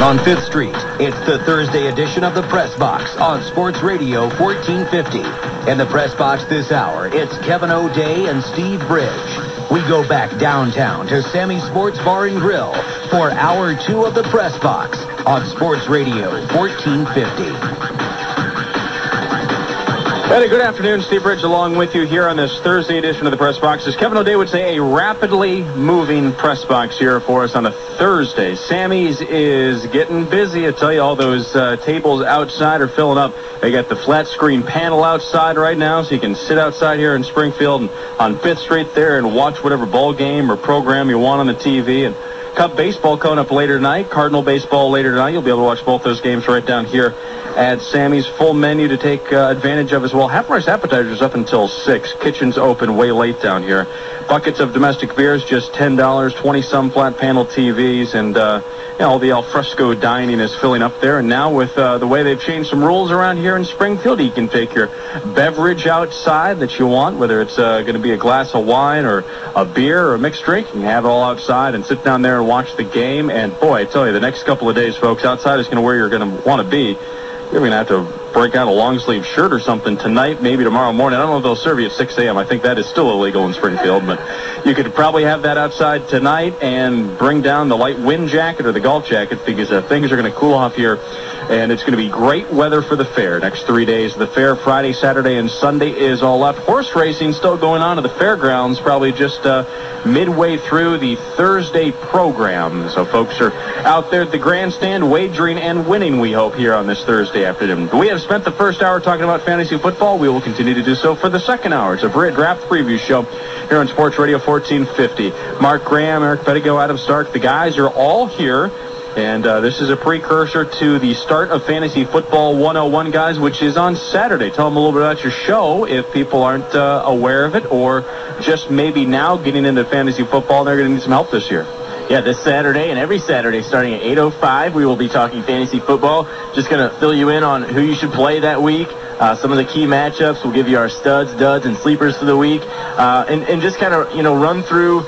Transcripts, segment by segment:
On 5th Street, it's the Thursday edition of the Press Box on Sports Radio 1450. In the Press Box this hour, it's Kevin O'Day and Steve Bridge. We go back downtown to Sammy's Sports Bar and Grill for Hour 2 of the Press Box on Sports Radio 1450. Hey, good afternoon. Steve Bridge along with you here on this Thursday edition of the Press Box. As Kevin O'Day would say, a rapidly moving press box here for us on a Thursday. Sammy's is getting busy. I tell you, all those tables outside are filling up. They got the flat screen panel outside right now, so you can sit outside here in Springfield and on 5th Street there and watch whatever ball game or program you want on the TV. And Cub baseball coming up later tonight, Cardinal baseball later tonight. You'll be able to watch both those games right down here at Sammy's. Full menu to take advantage of as well. Half-price appetizers up until 6. Kitchen's open way late down here. Buckets of domestic beers, just $10. 20-some flat panel TVs, and all the alfresco dining is filling up there. And now with the way they've changed some rules around here in Springfield, you can take your beverage outside that you want, whether it's going to be a glass of wine or a beer or a mixed drink. You can have it all outside and sit down there and watch the game. And boy, I tell you, the next couple of days, folks, outside is going to where you're going to want to be. You're going to have to break out a long-sleeve shirt or something tonight, maybe tomorrow morning. I don't know if they'll serve you at 6 a.m. I think that is still illegal in Springfield, but you could probably have that outside tonight and bring down the light wind jacket or the golf jacket, because things are going to cool off here, and it's going to be great weather for the fair. Next 3 days, the fair, Friday, Saturday, and Sunday is all up. Horse racing still going on at the fairgrounds, probably just midway through the Thursday program. So folks are out there at the grandstand wagering and winning, we hope, here on this Thursday afternoon. We have spent the first hour talking about fantasy football. We will continue to do so for the second hour. It's a draft preview show here on Sports Radio 1450. Mark Graham, Eric Pedigo, Adam Stark, the guys are all here. And this is a precursor to the start of Fantasy Football 101, guys, which is on Saturday. Tell them a little bit about your show if people aren't aware of it, or just maybe now getting into fantasy football and they're going to need some help this year. Yeah, this Saturday and every Saturday starting at 8:05, we will be talking fantasy football. Just going to fill you in on who you should play that week. Some of the key matchups. We'll give you our studs, duds, and sleepers for the week. And just kind of, run through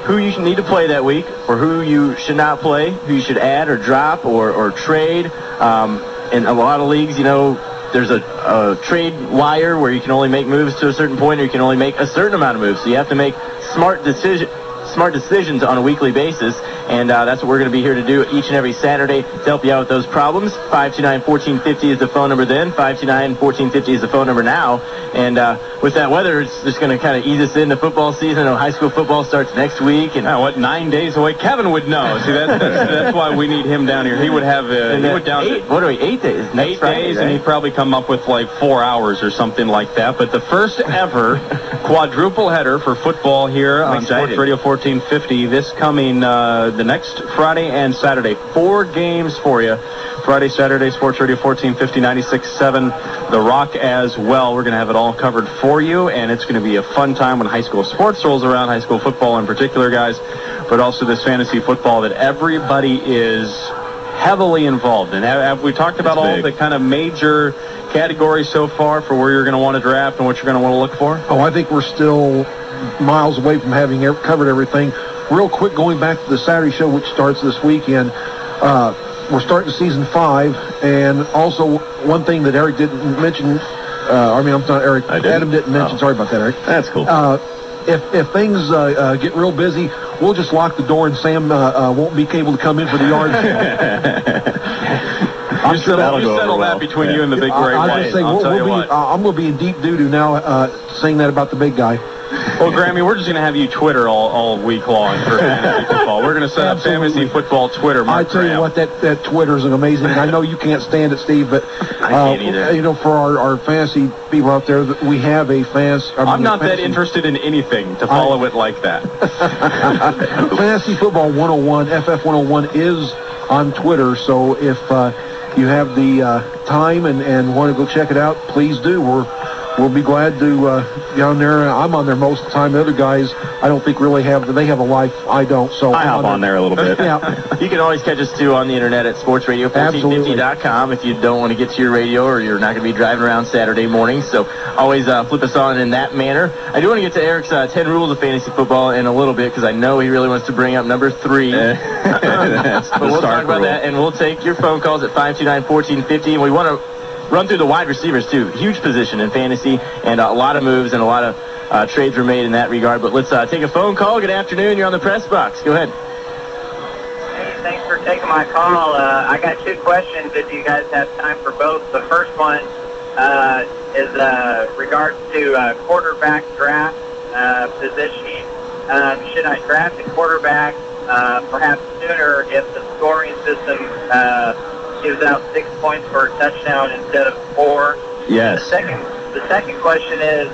who you need to play that week, or who you should not play, who you should add or drop or trade. In a lot of leagues, there's a trade wire where you can only make moves to a certain point, or you can only make a certain amount of moves. So you have to make smart decisions on a weekly basis, and that's what we're going to be here to do each and every Saturday to help you out with those problems. 529-1450 is the phone number then. 529-1450 is the phone number now. And with that weather, it's just going to kind of ease us into football season. High school football starts next week. And 9 days away? Kevin would know. See, that's why we need him down here. He would have 8 days? 8 Friday, days, right? and he'd probably come up with like 4 hours or something like that. But the first ever quadruple header for football here on Sports Radio 1450 this coming the next Friday and Saturday. 4 games for you. Friday, Saturday, Sports Radio 1450, 96.7, The Rock as well. We're going to have it all covered for you, and it's going to be a fun time when high school sports rolls around, high school football in particular, guys, but also this fantasy football that everybody is heavily involved in. Have we talked about all the kind of major categories so far for where you're going to want to draft and what you're going to want to look for? Oh, I think we're still miles away from having covered everything. Real quick, going back to the Saturday show, which starts this weekend, we're starting season 5, and also one thing that Eric didn't mention, I'm not Eric, Adam didn't mention, sorry about that, Eric. That's cool. If things get real busy, we'll just lock the door and Sam won't be able to come in for the yard. You settle that between you and the big gray white. I'm going to be in deep doo-doo now saying that about the big guy. Well, Grammy, we're just going to have you Twitter all week long for fantasy football. We're going to set up fantasy football Twitter. Mark tell you what, that Twitter is an amazing. I know you can't stand it, Steve, but I can't either. For our fantasy people out there, we have a fans. I'm not that interested in anything to follow it like that. Fantasy Football 101, FF 101 is on Twitter, so if you have the time and want to go check it out, please do. We're we'll be glad to get on there. I'm on there most of the time. The other guys, I don't think really have. They have a life. I don't. So I hop on there a little bit. Yeah. You can always catch us, too, on the internet at sportsradio1450.com if you don't want to get to your radio or you're not going to be driving around Saturday morning. So always flip us on in that manner. I do want to get to Eric's 10 rules of fantasy football in a little bit because I know he really wants to bring up number 3. But we'll talk about that, and we'll take your phone calls at 529-1450. And we want to run through the wide receivers, too. Huge position in fantasy, and a lot of moves and a lot of trades were made in that regard. But let's take a phone call. Good afternoon. You're on the press box. Go ahead. Hey, thanks for taking my call. I got 2 questions if you guys have time for both. The first one is regards to quarterback draft positioning. Should I draft a quarterback perhaps sooner if the scoring system gives out 6 points for a touchdown instead of 4? Yes. The second question is,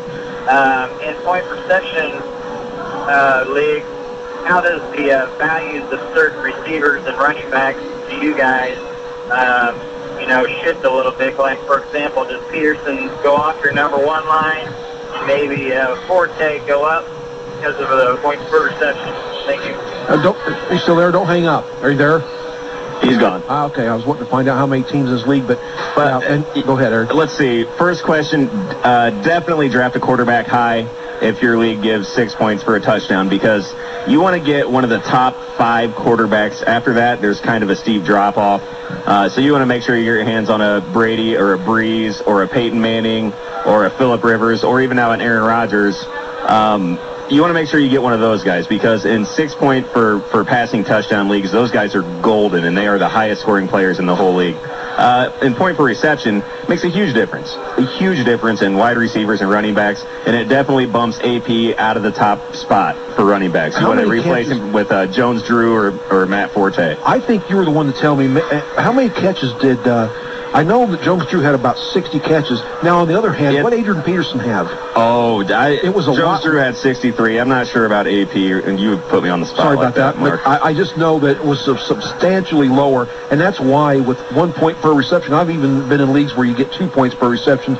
in point perception league, how does the values of certain receivers and running backs to you guys, shift a little bit? Like, for example, does Peterson go off your number 1 line and maybe Forte go up because of the points per reception? Thank you. Are you still there? Don't hang up. Are you there? He's gone. Okay, I was wanting to find out how many teams in this league, but go ahead, Eric. Let's see. First question, definitely draft a quarterback high if your league gives 6 points for a touchdown, because you want to get one of the top 5 quarterbacks. After that, there's kind of a steep drop-off. So you want to make sure you get your hands on a Brady or a Breeze or a Peyton Manning or a Phillip Rivers or even now an Aaron Rodgers. You want to make sure you get one of those guys, because in 6 point for passing touchdown leagues, those guys are golden, and they are the highest scoring players in the whole league. In point per reception, makes a huge difference in wide receivers and running backs, and it definitely bumps AP out of the top spot for running backs. You want to replace him with Jones Drew or Matt Forte. I think you were the one to tell me, how many catches did... I know that Jones Drew had about 60 catches. Now, on the other hand, what did Adrian Peterson have? It was Jones Drew had 63. I'm not sure about AP, and you put me on the spot. Sorry like about that, Mark. but I just know that it was substantially lower, and that's why with 1 point per reception, I've even been in leagues where you get 2 points per reception.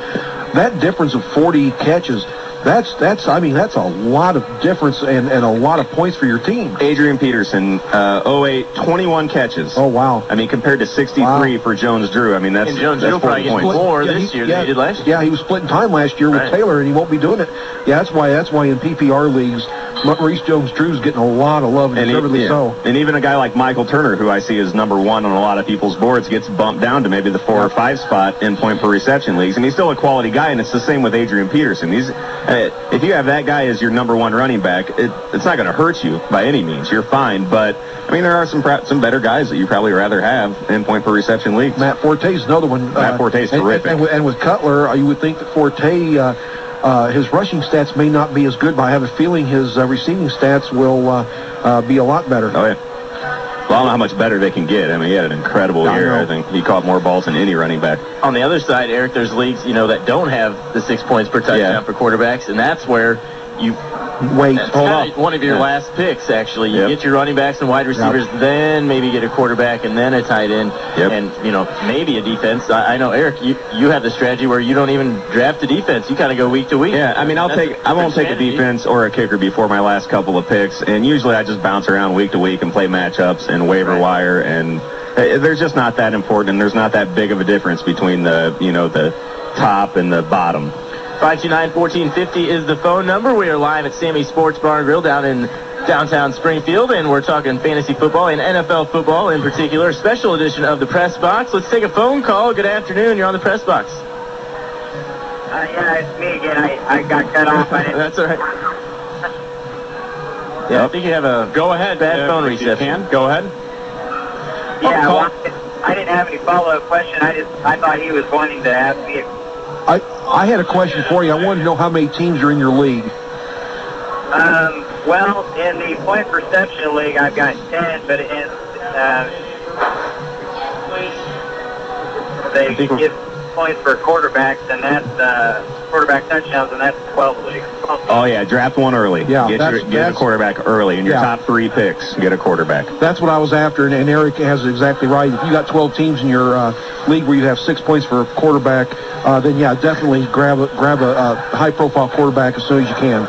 That difference of 40 catches, that's a lot of difference and a lot of points for your team. Adrian Peterson, 21 catches. Oh, wow. I mean, compared to 63 for Jones Drew. I mean, that's... And Jones Drew probably gets more this year than he did last year. Yeah, he was splitting time last year with Taylor, and he won't be doing it. Yeah, that's why in PPR leagues, Maurice Jones-Drew's getting a lot of love, and deservedly so. And even a guy like Michael Turner, who I see as number 1 on a lot of people's boards, gets bumped down to maybe the 4 or 5 spot in point per reception leagues, and he's still a quality guy, and it's the same with Adrian Peterson. If you have that guy as your number 1 running back, it's not going to hurt you by any means. You're fine, but I mean, there are some better guys that you probably rather have in point per reception leagues. Matt Forte's another one. Matt Forte's terrific. And with Cutler, you would think that Forte, his rushing stats may not be as good, but I have a feeling his receiving stats will be a lot better. Oh, yeah. Well, I don't know how much better they can get. I mean, he had an incredible year. I think he caught more balls than any running back. On the other side, Eric, there's leagues, that don't have the 6 points per touchdown for quarterbacks, and that's where you... Wait, hold on. One of your last picks, actually. You get your running backs and wide receivers, then maybe get a quarterback and then a tight end, and, maybe a defense. I know, Eric, you have the strategy where you don't even draft a defense. You kind of go week to week. Yeah, I mean, I won't take a defense or a kicker before my last couple of picks, and usually I just bounce around week to week and play matchups and waiver wire, and there's just not that important, and there's not that big of a difference between the top and the bottom. 529-1450 is the phone number. We are live at Sammy's Sports Bar and Grill down in downtown Springfield, and we're talking fantasy football and NFL football in particular. A special edition of the Press Box. Let's take a phone call. Good afternoon. You're on the Press Box. Yeah, it's me again. I got cut off. That's all right. Yeah, I think you have a bad phone reception. Go ahead. Yeah, I didn't have any follow-up question. I thought he was wanting to ask me if... I had a question for you. I wanted to know how many teams are in your league. Well, in the point perception league, I've got 10, but in points for quarterbacks, and that's quarterback touchdowns, and that's 12 leagues. Oh, yeah, draft one early. Yeah, get a quarterback early. In your top 3 picks, get a quarterback. That's what I was after, and Eric has it exactly right. If you got 12 teams in your league where you have 6 points for a quarterback, then, yeah, definitely grab a high-profile quarterback as soon as you can.